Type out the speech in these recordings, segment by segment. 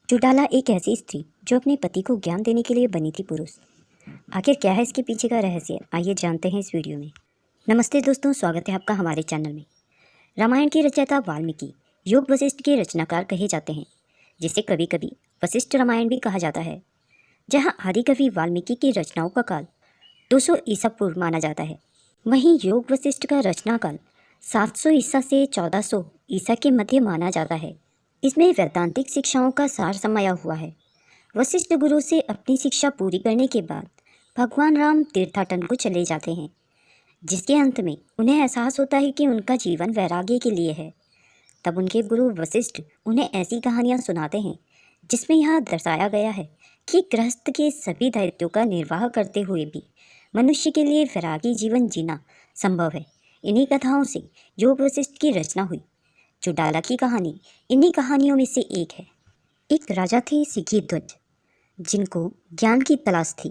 चौटाला एक ऐसी स्त्री जो अपने पति को ज्ञान देने के लिए बनी थी पुरुष। आखिर क्या है इसके पीछे का रहस्य, आइए जानते हैं इस वीडियो में। नमस्ते दोस्तों, स्वागत है आपका हमारे चैनल में। रामायण के रचयिता वाल्मीकि योग वशिष्ठ के रचनाकार कहे जाते हैं, जिसे कभी कभी वशिष्ठ रामायण भी कहा जाता है। जहां आदिकवि वाल्मीकि की रचनाओं का काल 200 ईसा पूर्व माना जाता है, वहीं योग वशिष्ठ का रचना काल 700 ईसा से 1400 ईसा के मध्य माना जाता है। इसमें वैदांतिक शिक्षाओं का सार समाया हुआ है। वशिष्ठ गुरु से अपनी शिक्षा पूरी करने के बाद भगवान राम तीर्थाटन को चले जाते हैं, जिसके अंत में उन्हें एहसास होता है कि उनका जीवन वैराग्य के लिए है। तब उनके गुरु वशिष्ठ उन्हें ऐसी कहानियाँ सुनाते हैं जिसमें यह दर्शाया गया है कि गृहस्थ के सभी दायित्वों का निर्वाह करते हुए भी मनुष्य के लिए वैरागी जीवन जीना संभव है। इन्हीं कथाओं से योग वशिष्ठ की रचना हुई। चौटाला की कहानी इन्हीं कहानियों में से एक है। एक राजा थे सिखीध्वज, जिनको ज्ञान की तलाश थी।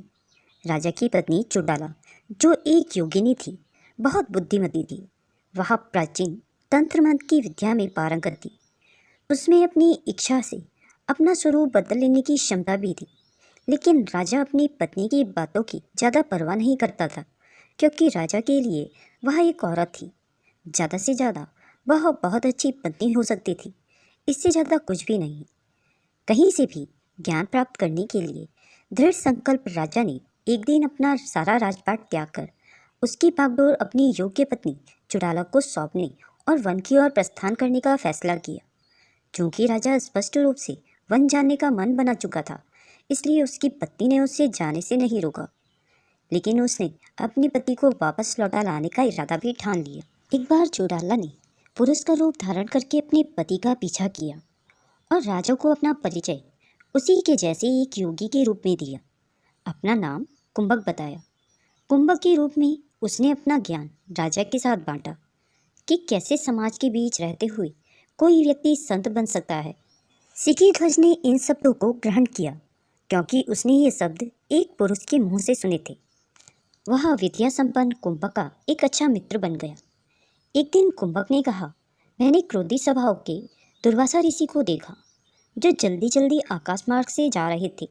राजा की पत्नी चौटाला, जो एक योगिनी थी, बहुत बुद्धिमती थी। वह प्राचीन तंत्र मंत्र की विद्या में पारंगत थी। उसमें अपनी इच्छा से अपना स्वरूप बदल लेने की क्षमता भी थी। लेकिन राजा अपनी पत्नी की बातों की ज़्यादा परवाह नहीं करता था, क्योंकि राजा के लिए वह एक औरत थी। ज़्यादा से ज़्यादा वह बहुत अच्छी पत्नी हो सकती थी, इससे ज़्यादा कुछ भी नहीं। कहीं से भी ज्ञान प्राप्त करने के लिए दृढ़ संकल्प राजा ने एक दिन अपना सारा राजपाट त्याग कर उसकी भागदौड़ अपनी योग्य पत्नी चौटाला को सौंपने और वन की ओर प्रस्थान करने का फैसला किया। क्योंकि राजा स्पष्ट रूप से वन जाने का मन बना चुका था, इसलिए उसकी पत्नी ने उससे जाने से नहीं रोका। लेकिन उसने अपने पति को वापस लौटा लाने का इरादा भी ठान लिया। एक बार चौटाला ने पुरुष का रूप धारण करके अपने पति का पीछा किया और राजा को अपना परिचय उसी के जैसे एक योगी के रूप में दिया। अपना नाम कुंभक बताया। कुंभक के रूप में उसने अपना ज्ञान राजा के साथ बांटा कि कैसे समाज के बीच रहते हुए कोई व्यक्ति संत बन सकता है। सिखीध्वज ने इन शब्दों को ग्रहण किया, क्योंकि उसने ये शब्द एक पुरुष के मुंह से सुने थे। वह विद्या संपन्न कुंभक का एक अच्छा मित्र बन गया। एक दिन कुंभक ने कहा, मैंने क्रोधी स्वभाव के दुर्वासा ऋषि को देखा, जो जल्दी जल्दी आकाश मार्ग से जा रहे थे,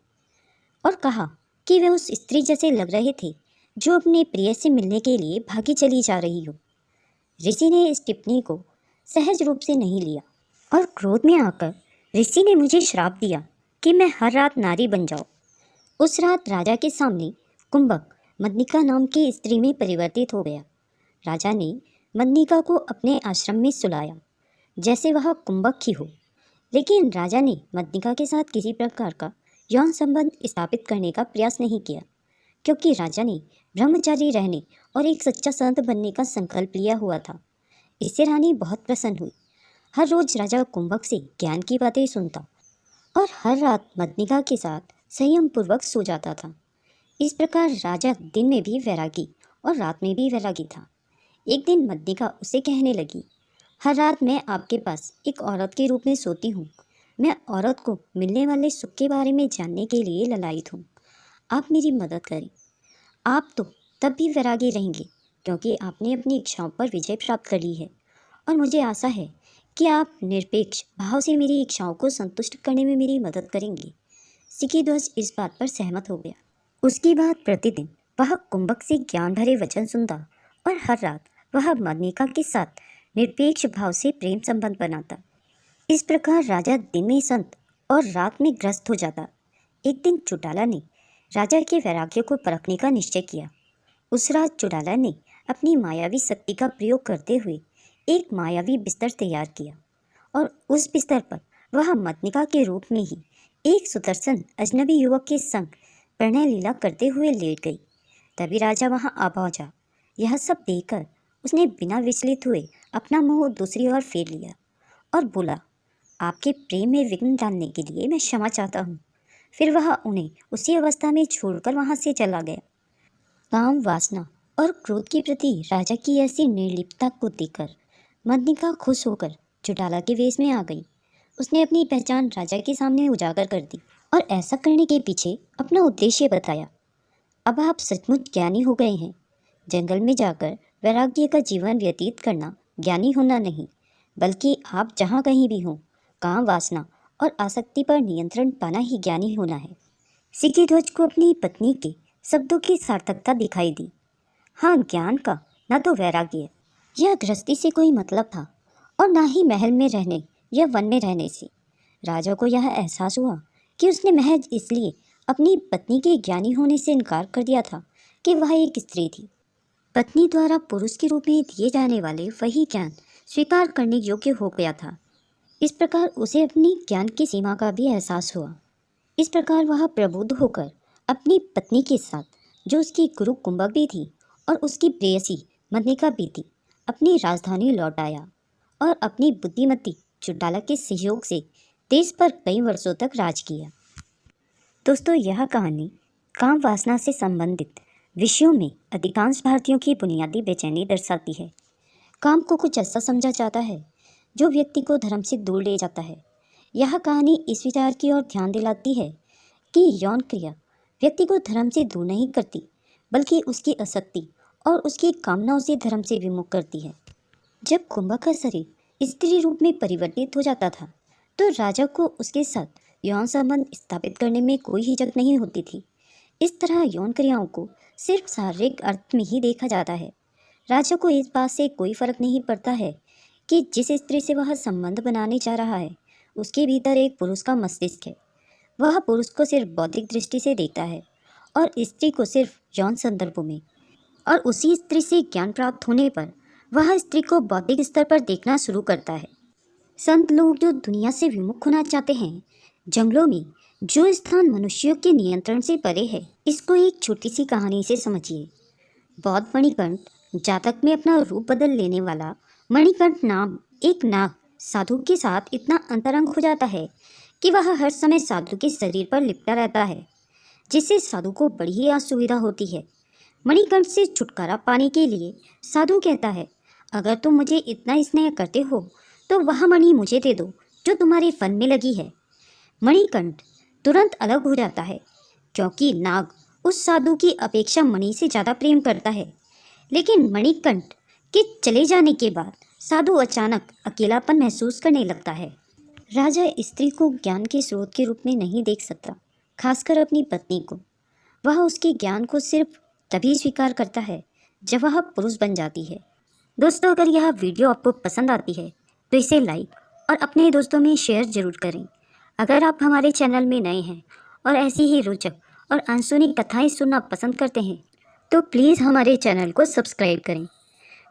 और कहा कि वे उस स्त्री जैसे लग रहे थे जो अपने प्रिय से मिलने के लिए भागी चली जा रही हो। ऋषि ने इस टिप्पणी को सहज रूप से नहीं लिया और क्रोध में आकर ऋषि ने मुझे श्राप दिया कि मैं हर रात नारी बन जाऊं। उस रात राजा के सामने कुंभक मदनिका नाम की स्त्री में परिवर्तित हो गया। राजा ने मदनिका को अपने आश्रम में सुलाया जैसे वह कुंभक ही हो। लेकिन राजा ने मदनिका के साथ किसी प्रकार का यौन संबंध स्थापित करने का प्रयास नहीं किया, क्योंकि राजा ने ब्रह्मचारी रहने और एक सच्चा संत बनने का संकल्प लिया हुआ था। इससे रानी बहुत प्रसन्न हुई। हर रोज राजा कुंभक से ज्ञान की बातें सुनता और हर रात मदनिका के साथ संयम पूर्वक सो जाता था। इस प्रकार राजा दिन में भी वैरागी और रात में भी वैरागी था। एक दिन मदनिका उसे कहने लगी, हर रात मैं आपके पास एक औरत के रूप में सोती हूँ। मैं औरत को मिलने वाले सुख के बारे में जानने के लिए ललायित हूँ। आप मेरी मदद करें। आप तो तब भी वैरागी रहेंगे, क्योंकि आपने अपनी इच्छाओं पर विजय प्राप्त कर ली है, और मुझे आशा है कि आप निरपेक्ष भाव से मेरी इच्छाओं को संतुष्ट करने में मेरी मदद करेंगे। सिखीध्वज इस बात पर सहमत हो गया। उसके बाद प्रतिदिन वह कुंभक से ज्ञान भरे वचन सुनता और हर रात वह मदनिका के साथ निरपेक्ष भाव से प्रेम संबंध बनाता। इस प्रकार राजा दिन में संत और रात में ग्रस्त हो जाता। एक दिन चौटाला ने राजा के वैराग्य को परखने का निश्चय किया। उस रात चौटाला ने अपनी मायावी शक्ति का प्रयोग करते हुए एक मायावी बिस्तर तैयार किया और उस बिस्तर पर वह मदनिका के रूप में ही एक सुदर्शन अजनबी युवक के संग प्रणय लीला करते हुए लेट गई। तभी राजा वहां आ पहुंचा। यह सब देखकर उसने बिना विचलित हुए अपना मुंह दूसरी ओर फेर लिया और बोला, आपके प्रेम में विघ्न डालने के लिए मैं क्षमा चाहता हूँ। फिर वह उन्हें उसी अवस्था में छोड़कर वहां से चला गया। काम, वासना और क्रोध के प्रति राजा की ऐसी निर्लिप्तता को देखकर मदनिका खुश होकर चौटाला के वेश में आ गई। उसने अपनी पहचान राजा के सामने उजागर कर दी और ऐसा करने के पीछे अपना उद्देश्य बताया। अब आप सचमुच ज्ञानी हो गए हैं। जंगल में जाकर वैराग्य का जीवन व्यतीत करना ज्ञानी होना नहीं, बल्कि आप जहाँ कहीं भी हों, काम, वासना और आसक्ति पर नियंत्रण पाना ही ज्ञानी होना है। सिद्धिध्वज को अपनी पत्नी के शब्दों की सार्थकता दिखाई दी। हाँ, ज्ञान का न तो वैराग्य या गृहस्थी से कोई मतलब था और ना ही महल में रहने या वन में रहने से। राजा को यह एहसास हुआ कि उसने महज इसलिए अपनी पत्नी के ज्ञानी होने से इनकार कर दिया था कि वह एक स्त्री थी। पत्नी द्वारा पुरुष के रूप में दिए जाने वाले वही ज्ञान स्वीकार करने योग्य हो गया था। इस प्रकार उसे अपनी ज्ञान की सीमा का भी एहसास हुआ। इस प्रकार वह प्रबुद्ध होकर अपनी पत्नी के साथ, जो उसकी गुरु कुंभक भी थी और उसकी प्रेयसी मदनिका भी थी, अपनी राजधानी लौट आया और अपनी बुद्धिमती चुड़ाला के सहयोग से देश पर कई वर्षों तक राज किया। दोस्तों, यह कहानी काम वासना से संबंधित विषयों में अधिकांश भारतीयों की बुनियादी बेचैनी दर्शाती है। काम को कुछ ऐसा समझा जाता है जो व्यक्ति को धर्म से दूर ले जाता है। यह कहानी इस विचार की ओर ध्यान दिलाती है कि यौन क्रिया व्यक्ति को धर्म से दूर नहीं करती, बल्कि उसकी आसक्ति और उसकी कामनाओं से धर्म से विमुख करती है। जब कुंभक का शरीर स्त्री रूप में परिवर्तित हो जाता था, तो राजा को उसके साथ यौन संबंध स्थापित करने में कोई हिचक नहीं होती थी। इस तरह यौन क्रियाओं को सिर्फ शारीरिक अर्थ में ही देखा जाता है। राजा को इस बात से कोई फर्क नहीं पड़ता है कि जिस स्त्री से वह संबंध बनाने जा रहा है, उसके भीतर एक पुरुष का मस्तिष्क है। वह पुरुष को सिर्फ बौद्धिक दृष्टि से देखता है और स्त्री को सिर्फ यौन संदर्भों में, और उसी स्त्री से ज्ञान प्राप्त होने पर वह स्त्री को बौद्धिक स्तर पर देखना शुरू करता है। संत लोग जो दुनिया से विमुख होना चाहते हैं, जंगलों में जो स्थान मनुष्यों के नियंत्रण से परे है, इसको एक छोटी सी कहानी से समझिए। बौद्ध मणिकंठ जातक में अपना रूप बदल लेने वाला मणिकंठ नाम एक नाग साधु के साथ इतना अंतरंग हो जाता है कि वह हर समय साधु के शरीर पर लिपटा रहता है, जिससे साधु को बड़ी ही असुविधा होती है। मणिकंठ से छुटकारा पाने के लिए साधु कहता है, अगर तुम मुझे इतना स्नेह करते हो तो वह मणि मुझे दे दो जो तुम्हारे फन में लगी है। मणिकंठ तुरंत अलग हो जाता है, क्योंकि नाग उस साधु की अपेक्षा मणि से ज़्यादा प्रेम करता है। लेकिन मणिकंठ के चले जाने के बाद साधु अचानक अकेलापन महसूस करने लगता है। राजा स्त्री को ज्ञान के स्रोत के रूप में नहीं देख सकता, खासकर अपनी पत्नी को। वह उसके ज्ञान को सिर्फ तभी स्वीकार करता है जब वह पुरुष बन जाती है। दोस्तों, अगर यह वीडियो आपको पसंद आती है तो इसे लाइक और अपने दोस्तों में शेयर जरूर करें। अगर आप हमारे चैनल में नए हैं और ऐसी ही रोचक और अनसुनी कथाएं सुनना पसंद करते हैं, तो प्लीज़ हमारे चैनल को सब्सक्राइब करें।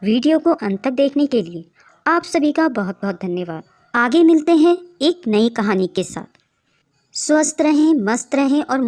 वीडियो को अंत तक देखने के लिए आप सभी का बहुत बहुत धन्यवाद। आगे मिलते हैं एक नई कहानी के साथ। स्वस्थ रहें, मस्त रहें और